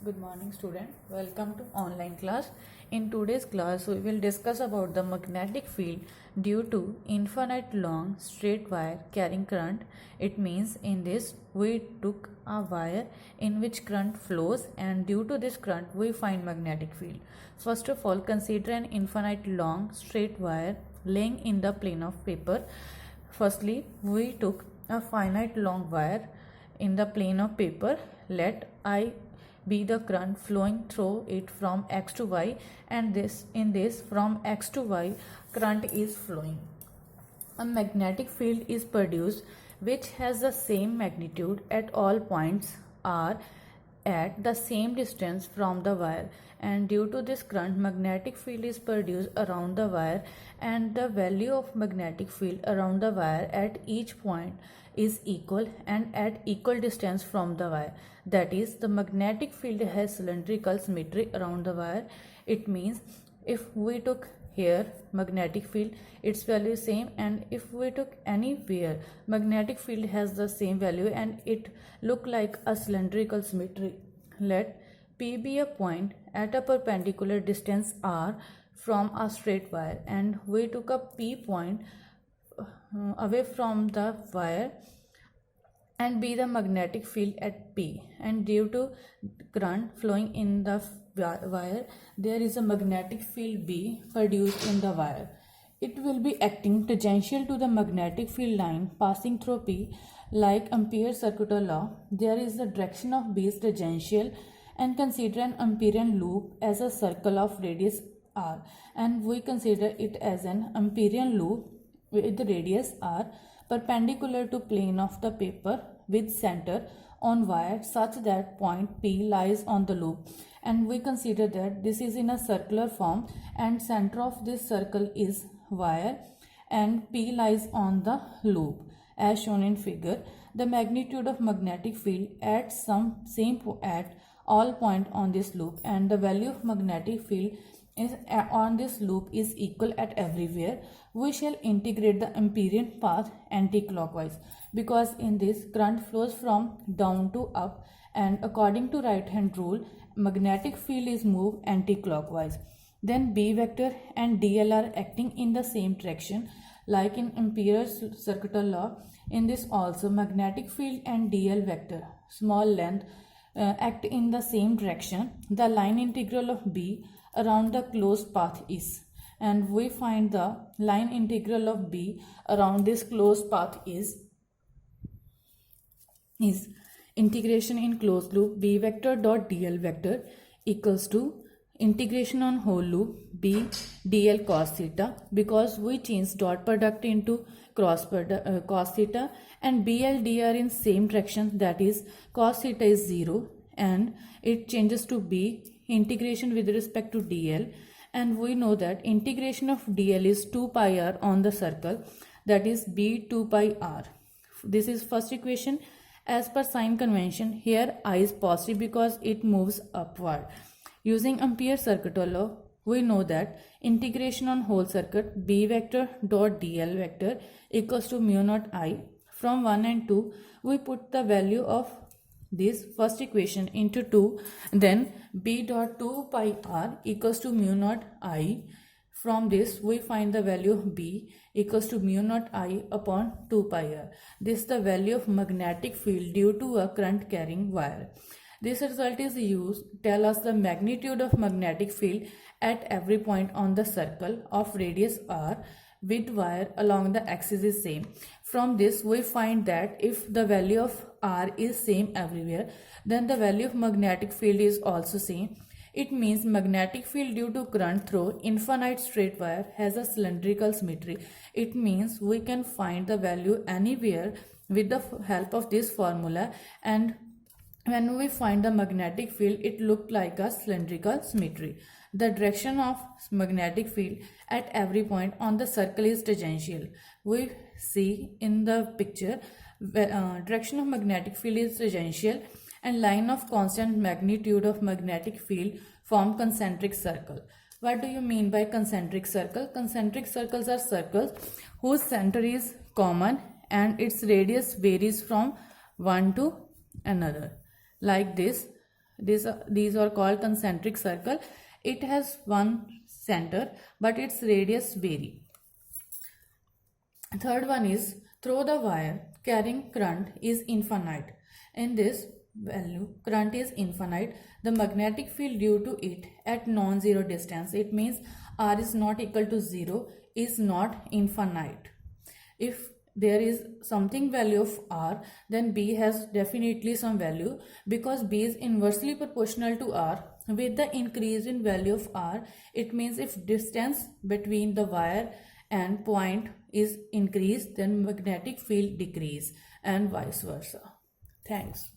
Good morning student. Welcome to online class. In today's class we will discuss about the magnetic field due to infinite long straight wire carrying current. It means in this we took a wire in which current flows and due to this current we find magnetic field. First of all, consider an infinite long straight wire laying in the plane of paper. Firstly, we took a finite long wire in the plane of paper. Let I be the current flowing through it from x to y, and this from x to y current is flowing. A magnetic field is produced which has the same magnitude at all points r at the same distance from the wire, and due to this current magnetic field is produced around the wire, and the value of magnetic field around the wire at each point is equal and at equal distance from the wire. That is, the magnetic field has cylindrical symmetry around the wire. It means if we took here magnetic field, its value is same, and if we took anywhere magnetic field has the same value and it look like a cylindrical symmetry. Let P be a point at a perpendicular distance r from a straight wire, and we took a P point away from the wire and be the magnetic field at P, and due to current flowing in the wire there is a magnetic field B produced in the wire. It will be acting tangential to the magnetic field line passing through P. Like Ampere's circular law, there is the direction of B is tangential, and consider an Amperian loop as a circle of radius r, and we consider it as an Amperian loop with the radius r perpendicular to plane of the paper with center on wire such that point P lies on the loop, and we consider that this is in a circular form and center of this circle is wire and P lies on the loop as shown in figure. The magnitude of magnetic field at at all point on this loop, and the value of magnetic field is on this loop is equal at everywhere. We shall integrate the Amperian path anti-clockwise, because in this current flows from down to up, and according to right hand rule magnetic field is moved anti-clockwise. Then B vector and dl are acting in the same direction like in Ampere's circular law. In this also magnetic field and dl vector small length act in the same direction. The line integral of B around the closed path is, and we find the line integral of B around this closed path is integration in closed loop B vector dot dl vector equals to integration on whole loop B dl cos theta, because we change dot product into cos theta, and BL dr in same direction, that is cos theta is 0 and it changes to B integration with respect to dl, and we know that integration of dl is 2 pi r on the circle, that is B 2 pi r. This is first equation. As per sign convention, here I is positive because it moves upward. Using Ampere's circular law, we know that integration on whole circuit B vector dot dl vector equals to mu naught I. From 1 and 2 we put the value of this first equation into 2, then B dot 2 pi r equals to mu naught I. From this we find the value of B equals to mu naught I upon 2 pi r. This is the value of magnetic field due to a current carrying wire. This result is used to tell us the magnitude of magnetic field at every point on the circle of radius r with wire along the axis is same. From this we find that if the value of r is same everywhere, then the value of magnetic field is also same. It means magnetic field due to current through infinite straight wire has a cylindrical symmetry. It means we can find the value anywhere with the help of this formula, and when we find the magnetic field it looked like a cylindrical symmetry. The direction of magnetic field at every point on the circle is tangential. We see in the picture direction of magnetic field is tangential, and line of constant magnitude of magnetic field form concentric circle. What do you mean by concentric circle? Concentric circles are circles whose center is common and its radius varies from one to another. Like this, these are called concentric circle. It has one center, but its radius vary. Third one is through the wire carrying current is infinite. In this value, current is infinite. The magnetic field due to it at non-zero distance, it means R is not equal to 0, is not infinite. If there is something value of R, then B has definitely some value, because B is inversely proportional to R. With the increase in value of R, it means if distance between the wire and point is increased, then magnetic field decrease, and vice versa. Thanks.